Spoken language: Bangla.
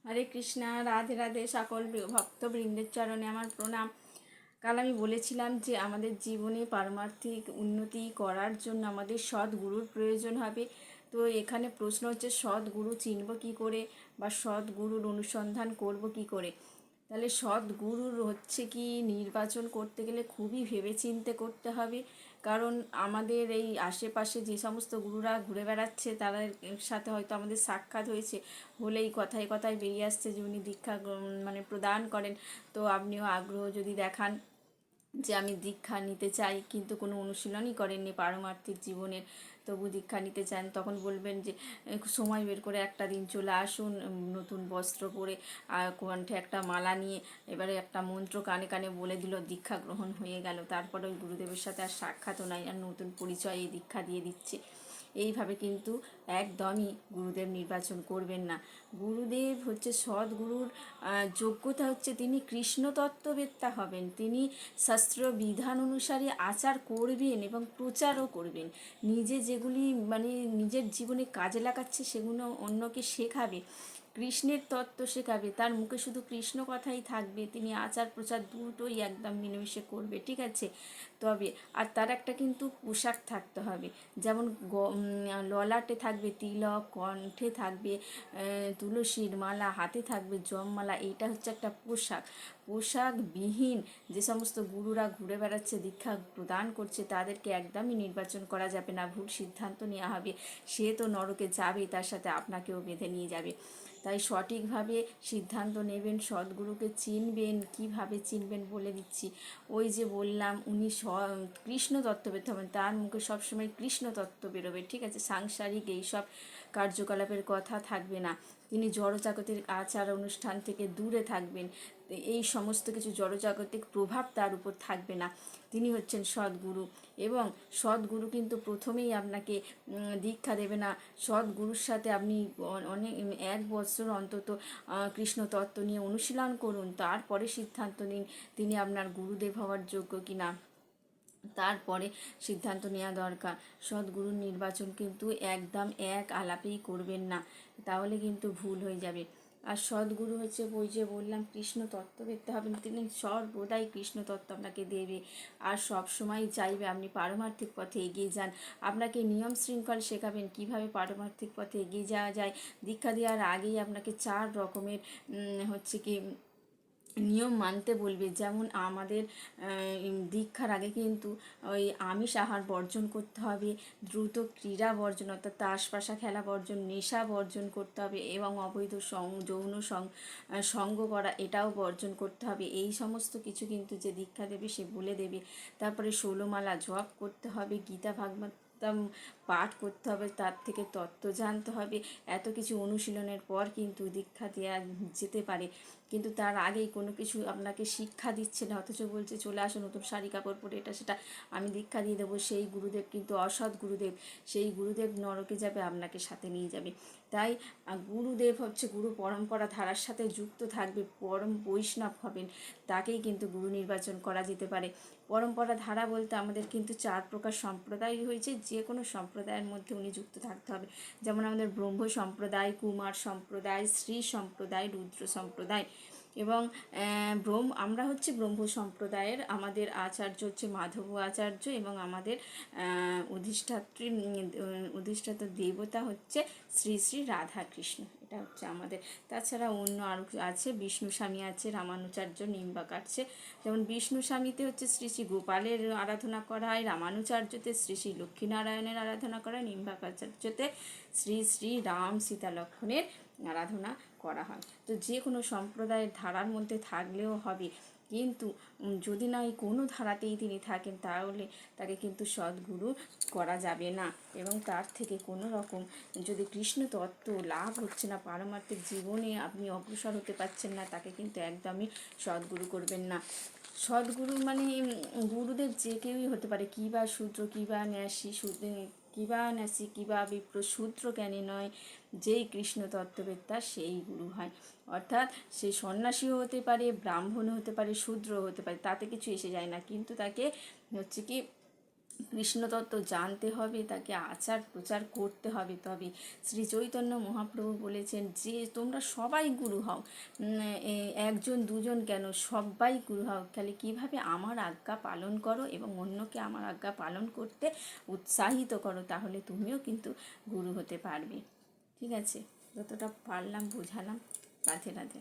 হরে কৃষ্ণা, রাধে রাধে। সকল ভক্তবৃন্দের চরণে আমার প্রণাম। কাল আমি বলেছিলাম যে আমাদের জীবনে পারমার্থিক উন্নতি করার জন্য আমাদের সৎ গুরুর প্রয়োজন হবে। তো এখানে প্রশ্ন হচ্ছে সৎ গুরু চিনব কী করে, বা সৎ গুরুর অনুসন্ধান করব কী করে। তাহলে সৎ গুরুর হচ্ছে কি নির্বাচন করতে গেলে খুবই ভেবেচিন্তে করতে হবে। কারণ আমাদের এই আশেপাশে যে সমস্ত গুরুরা ঘুরে বেড়াচ্ছে তাদের সাথে হয়তো আমাদের সাক্ষাৎ হয়েছে, হলেই কথায় কথায় বেরিয়ে আসছে যে উনি দীক্ষা মানে প্রদান করেন। তো আপনিও আগ্রহ যদি দেখান যে আমি দীক্ষা নিতে চাই, কিন্তু কোনো অনুশীলনই করেননি পারমার্থিক জীবনের, তবু দীক্ষা নিতে চান, তখন বলবেন যে সময় বের করে একটা দিন চলে আসুন, নতুন বস্ত্র পরে আর কণ্ঠে একটা মালা নিয়ে এবারে একটা মন্ত্র কানে কানে বলে দিল, দীক্ষা গ্রহণ হয়ে গেল। তারপরে ওই গুরুদেবের সাথে আর সাক্ষাৎও নাই, আর নতুন পরিচয়ে দীক্ষা দিয়ে দিচ্ছে। এইভাবে কিন্তু একদমই গুরুদেব নির্বাচন করবেন না। গুরুদেব হচ্ছে সদ্গুরুর যোগ্যতা হচ্ছে তিনি কৃষ্ণ তত্ত্ববেত্তা হবেন, তিনি শাস্ত্র বিধান অনুসারে আচার করবেন এবং প্রচারও করবেন। নিজে যেগুলি মানে নিজের জীবনে কাজে লাগাচ্ছে সেগুলো অন্যকে শেখাবে, কৃষ্ণের তত্ত্ব শেখাবে। তার মুখে শুধু কৃষ্ণ কথাই থাকবে, তিনি আচার প্রচার দুটোই একদম মিলেমিশে করবে, ঠিক আছে। তবে আর তার একটা কিন্তু পোশাক থাকতে হবে, যেমন ললাটে থাকবে তিলক, কণ্ঠে থাকবে তুলসীর মালা, হাতে থাকবে জপমালা। এইটা হচ্ছে একটা পোশাক। পোশাকবিহীন যে সমস্ত গুরুরা ঘুরে বেড়াচ্ছে দীক্ষা প্রদান করছে তাদেরকে একদমই নির্বাচন করা যাবে না, ভুল সিদ্ধান্ত নেওয়া হবে। সে তো নরকে যাবেই, তার সাথে আপনাকেও বেঁধে নিয়ে যাবে। তাই সঠিকভাবে সিদ্ধান্ত নেবেন, সদ্গুরুকে চিনবেন। কিভাবে চিনবেন বলে দিচ্ছি। ওই যে বললাম উনি কৃষ্ণ তত্ত্ব পেতে হবেন, তার মুখে সবসময় কৃষ্ণ তত্ত্ব বেরোবে, ঠিক আছে। সাংসারিক এইসব কার্যকলাপের কথা থাকবে না। তিনি জড়জাগতিক আচার অনুষ্ঠান থেকে দূরে থাকবেন, এই সমস্ত কিছু জড়জাগতিক প্রভাব তার উপর থাকবে না। তিনি হচ্ছেন সদ্গুরু। এবং সদ্গুরু কিন্তু প্রথমেই আপনাকে দীক্ষা দেবে না। সদ্গুরুর সাথে আপনি অনেক 1 বছর অন্তত কৃষ্ণ তত্ত্ব নিয়ে অনুশীলন করুন, তারপরে সিদ্ধান্ত নিন তিনি আপনার গুরুদেব হওয়ার যোগ্য কিনা। তারপরে সিদ্ধান্ত নেওয়া দরকার। সদ্গুরুর নির্বাচন কিন্তু একদম এক আলাপেই করবেন না, তাহলে কিন্তু ভুল হয়ে যাবে। আর সদ্গুরু হচ্ছে ওই যে বললাম কৃষ্ণ তত্ত্ব দেখতে হবেন, তিনি সর্বদাই কৃষ্ণ তত্ত্ব আপনাকে দেবে, আর সব সময় চাইবে আপনি পারমার্থিক পথে এগিয়ে যান। আপনাকে নিয়ম শৃঙ্খল শেখাবেন কিভাবে পারমার্থিক পথে এগিয়ে যাওয়া যায়। দীক্ষা দেওয়ার আগেই আপনাকে 4 রকমের হচ্ছে কি নিয়ম মানতে বলবে। যেমন আমাদের দীক্ষার আগে কিন্তু ওই আমিষ আহার বর্জন করতে হবে, দ্রুত ক্রীড়া বর্জন অর্থাৎ তাস পাশা খেলা বর্জন, নেশা বর্জন করতে হবে, এবং অবৈধ যৌন সঙ্গ করা এটাও বর্জন করতে হবে। এই সমস্ত কিছু কিন্তু যে দীক্ষা দেবে সে বলে দেবে। তারপরে 16 মালা জপ করতে হবে, গীতা ভাগবত পাঠ করতে হবে, তার থেকে তত্ত্ব জানতে হবে। এত কিছু অনুশীলনের পর কিন্তু দীক্ষা দেওয়া যেতে পারে। কিন্তু তার আগেই কোনো কিছু আপনাকে শিক্ষা দিচ্ছে না, অথচ বলছে চলে আসো নতুন শাড়ি কাপড় পরে এটা সেটা আমি দীক্ষা দিয়ে দেবো, সেই গুরুদেব কিন্তু অসৎ গুরুদেব। সেই গুরুদেব নরকে যাবে, আপনাকে সাথে নিয়ে যাবে। তাই গুরুদেব হচ্ছে গুরু পরম্পরা ধারার সাথে যুক্ত থাকবে, পরম বৈষ্ণব হবেন, তাকেই কিন্তু গুরু নির্বাচন করা যেতে পারে। পরম্পরা ধারা বলতে আমাদের কিন্তু 4 প্রকার সম্প্রদায় হয়েছে, যে কোনো সম্প্রদায়ের মধ্যে উনি যুক্ত থাকতে হবে। যেমন আমাদের ব্রহ্ম সম্প্রদায়, কুমার সম্প্রদায়, শ্রী সম্প্রদায়, রুদ্র সম্প্রদায়। এবং আমরা হচ্ছে ব্রহ্ম সম্প্রদায়ের, আমাদের আচার্য হচ্ছে মাধব আচার্য, এবং আমাদের অধিষ্ঠাত্রী অধিষ্ঠাতা দেবতা হচ্ছে শ্রী শ্রী রাধা কৃষ্ণ। এটা হচ্ছে আমাদের। তাছাড়া অন্য আরও আছে, বিষ্ণু স্বামী আছে, রামানুচার্য, নিম্বাক আছে। যেমন বিষ্ণু স্বামীতে হচ্ছে শ্রী শ্রী গোপালের আরাধনা করা হয়, রামানুচার্যতে শ্রী শ্রী লক্ষ্মীনারায়ণের আরাধনা করা হয়, নিম্বাকাচার্যতে শ্রী শ্রী রাম সীতা লক্ষ্মণের আরাধনা করা হয়। তো যে কোনো সম্প্রদায়ের ধারার মধ্যে থাকলেও হবে, কিন্তু যদি না কোনো ধারাতেই তিনি থাকেন তাহলে তাকে কিন্তু সদ্গুরু করা যাবে না। এবং তার থেকে কোনো রকম যদি কৃষ্ণ তত্ত্ব লাভ হচ্ছে না, পারমার্থিক জীবনে আপনি অগ্রসর হতে পারছেন না, তাকে কিন্তু একদমই সদ্গুরু করবেন না। সদ্গুরু মানে গুরুদেব যে কেউই হতে পারে, কী বা শূদ্র, কী বা ন্যাসী, কিবা ন্যাসী, কিবা বিপ্র, শূদ্র জ্ঞানী নয়, যেই কৃষ্ণ তত্ত্ববেত্তা সেই গুরু হয়। অর্থাৎ সে সন্ন্যাসীও হতে পারে, ব্রাহ্মণও হতে পারে, শূদ্রও হতে পারে, তাতে কিছু এসে যায় না, কিন্তু তাকে হচ্ছে কি কৃষ্ণতত্ত্ব জানতে হবে, তাকে আচার প্রচার করতে হবে। তবে শ্রী চৈতন্য মহাপ্রভু বলেছেন যে তোমরা সবাই গুরু হও, একজন দুজন কেন, সবাই গুরু হও। তাহলে কীভাবে আমার আজ্ঞা পালন করো এবং অন্যকে আমার আজ্ঞা পালন করতে উৎসাহিত করো, তাহলে তুমিও কিন্তু গুরু হতে পারবে। ঠিক আছে, যতটা পারলাম বোঝালাম। রাধে রাধে।